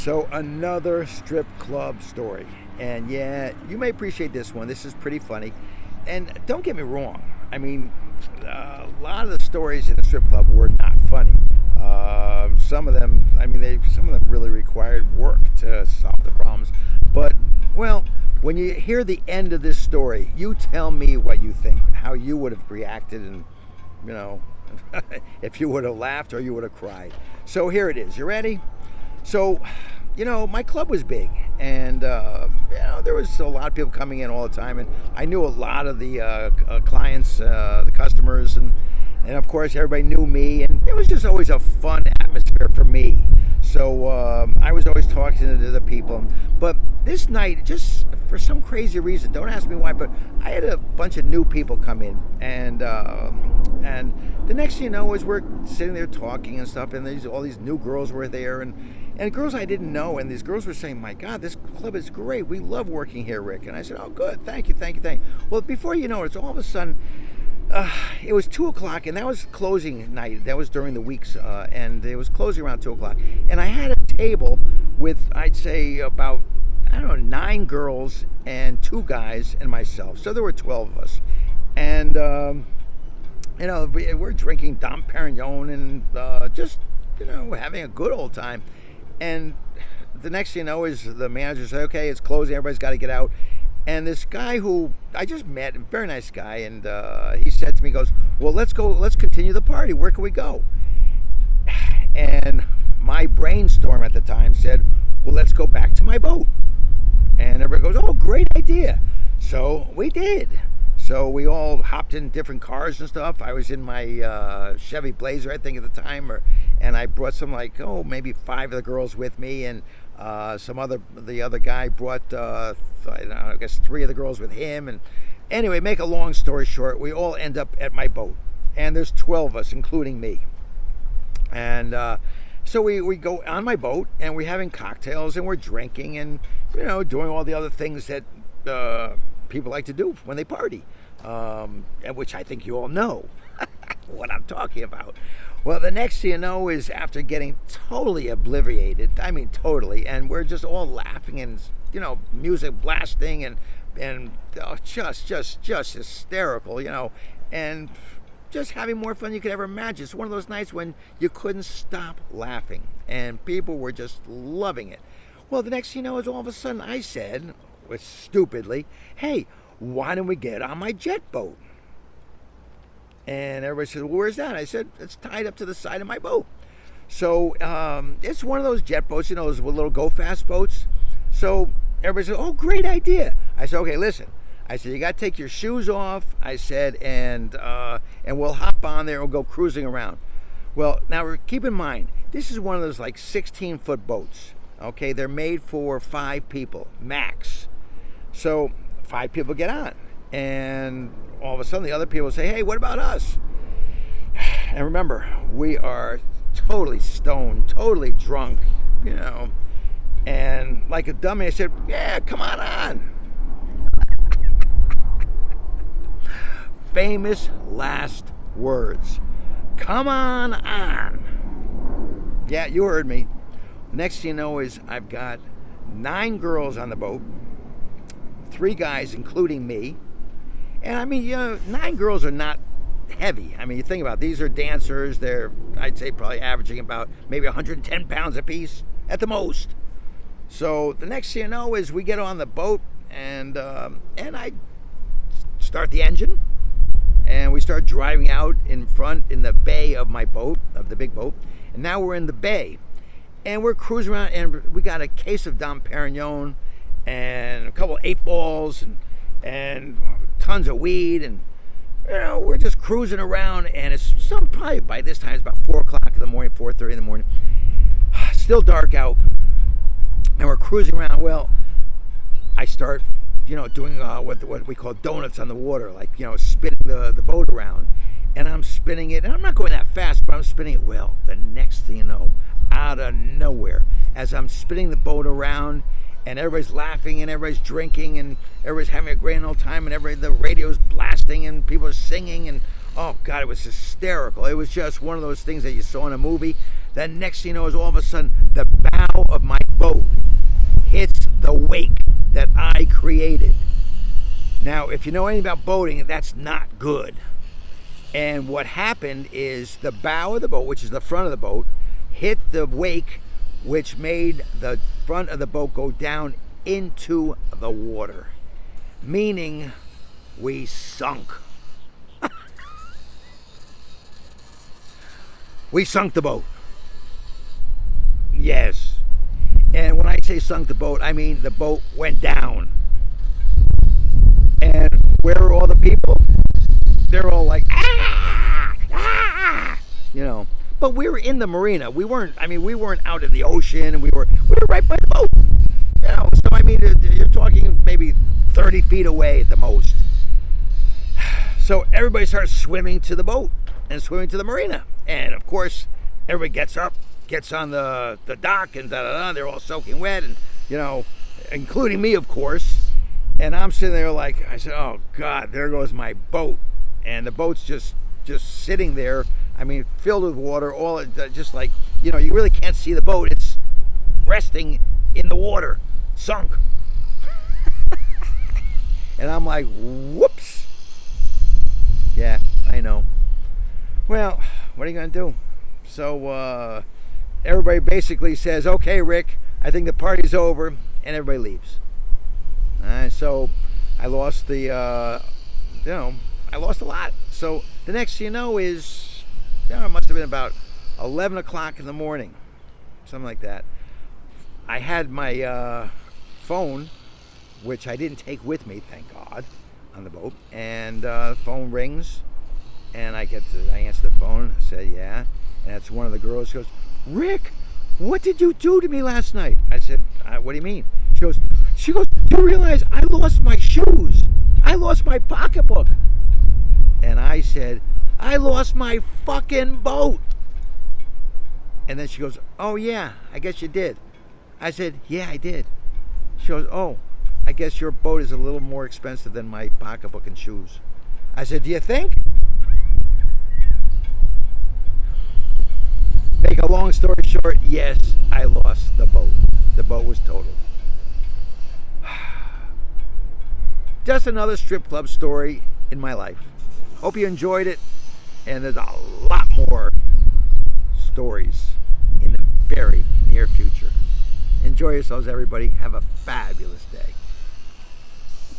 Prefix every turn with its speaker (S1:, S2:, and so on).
S1: So another strip club story. And yeah, you may appreciate this one. This is pretty funny. And don't get me wrong. I mean, a lot of the stories in the strip club were not funny. Some of them, some of them really required work to solve the problems. But, well, when you hear the end of this story, you tell me what you think, how you would have reacted, and, you know, if you would have laughed or you would have cried. So here it is. You ready? So, my club was big, and there was a lot of people coming in all the time, and I knew a lot of the clients, the customers, and of course everybody knew me, and it was just always a fun atmosphere for me. So I was always talking to the people, but this night, just for some crazy reason, don't ask me why, but I had a bunch of new people come in, and the next thing you know is we're sitting there talking and stuff, and all these new girls were there, and girls I didn't know, and these girls were saying, "My God, this club is great. We love working here, Rick." And I said, "Oh, good. Thank you. Well, before you know it, all of a sudden, it was 2 o'clock, and that was closing night. That was during the weeks, and it was closing around 2 o'clock. And I had a table with, I'd say, about, 9 girls and 2 guys and myself. So there were 12 of us. And, we're drinking Dom Perignon and just, having a good old time. And the next thing you know is the manager said, "Okay, it's closing. Everybody's got to get out." And this guy who I just met, a very nice guy, and he said to me, he goes, "Well, let's continue the party. Where can we go?" And my brainstorm at the time said, "Well, let's go back to my boat." And everybody goes, "Oh, great idea." So we did. So we all hopped in different cars and stuff. I was in my Chevy Blazer, I think, at the time, and I brought maybe 5 of the girls with me, and the other guy brought, I guess 3 of the girls with him. And anyway, make a long story short, we all end up at my boat, and there's 12 of us, including me. And so we go on my boat, and we're having cocktails, and we're drinking, and doing all the other things that people like to do when they party, which I think you all know what I'm talking about. Well, the next thing you know is, after getting totally obliviated, I mean totally, and we're just all laughing, and music blasting, and just hysterical, and just having more fun you could ever imagine. It's one of those nights when you couldn't stop laughing, and people were just loving it. Well, the next thing you know is, all of a sudden I said, stupidly, "Hey, why don't we get on my jet boat?" And everybody said, "Well, where's that?" I said, "It's tied up to the side of my boat." So it's one of those jet boats, those little go-fast boats. So everybody said, "Oh, great idea." I said, "Okay, listen." I said, "You got to take your shoes off," I said, and we'll hop on there and we'll go cruising around. Well, now keep in mind, this is one of those 16-foot boats. Okay, they're made for 5 people, max. So 5 people get on, and all of a sudden the other people say, "Hey, what about us?" And remember, we are totally stoned, totally drunk, and like a dummy I said, "Yeah, come on." Famous last words. Come on. Yeah, you heard me. Next thing you know is, I've got 9 girls on the boat, 3 guys, including me. And 9 girls are not heavy. You think about it, these are dancers. They're, I'd say, probably averaging about maybe 110 pounds apiece at the most. So the next thing you know is, we get on the boat, and I start the engine, and we start driving out in front in the bay of my boat, of the big boat. And now we're in the bay. And we're cruising around, and we got a case of Dom Perignon, and a couple of 8 balls, and tons of weed, and we're just cruising around. And it's probably by this time it's about 4 o'clock in the morning, 4:30 in the morning, still dark out, and we're cruising around. Well, I start, doing what we call donuts on the water, spinning the boat around, and I'm spinning it, and I'm not going that fast, but I'm spinning it. Well, the next thing you know, out of nowhere, as I'm spinning the boat around, and everybody's laughing, and everybody's drinking, and everybody's having a grand old time, and the radio's blasting, and people are singing, and oh God, it was hysterical. It was just one of those things that you saw in a movie The next thing you know is all of a sudden the bow of my boat hits the wake that I created. Now, if you know anything about boating, that's not good. And what happened is the bow of the boat, which is the front of the boat, hit the wake, which made the front of the boat go down into the water, meaning we sunk. We sunk the boat. Yes. And when I say sunk the boat, I mean the boat went down. And where are all the people? They're all like, ah, ah, you know. But we were in the marina. We weren't out in the ocean, and we were right by the boat. You know, so I mean, you're talking maybe 30 feet away at the most. So everybody starts swimming to the boat and swimming to the marina. And of course, everybody gets up, gets on the dock, and they're all soaking wet, and you know, including me, of course. And I'm sitting there like, I said, oh God, there goes my boat. And the boat's just sitting there, I mean, filled with water, all just like, you know, you really can't see the boat. It's resting in the water, sunk. And I'm like, whoops. Yeah, I know. Well, what are you going to do? So everybody basically says, okay, Rick, I think the party's over, and everybody leaves. So I lost I lost a lot. So the next thing you know is, it must have been about 11 o'clock in the morning, something like that. I had my phone, which I didn't take with me, thank God, on the boat, and the phone rings, and I answer the phone. I said, yeah, and it's one of the girls. She goes, Rick, what did you do to me last night? I said, what do you mean? She goes, do you realize I lost my shoes? I lost my pocketbook. And I said, I lost my fucking boat. And then she goes, oh yeah, I guess you did. I said, yeah, I did. She goes, oh, I guess your boat is a little more expensive than my pocketbook and shoes. I said, do you think? Make a long story short, yes, I lost the boat. The boat was totaled. Just another strip club story in my life. Hope you enjoyed it, and there's a lot more stories in the very near future. Enjoy yourselves, everybody. Have a fabulous day.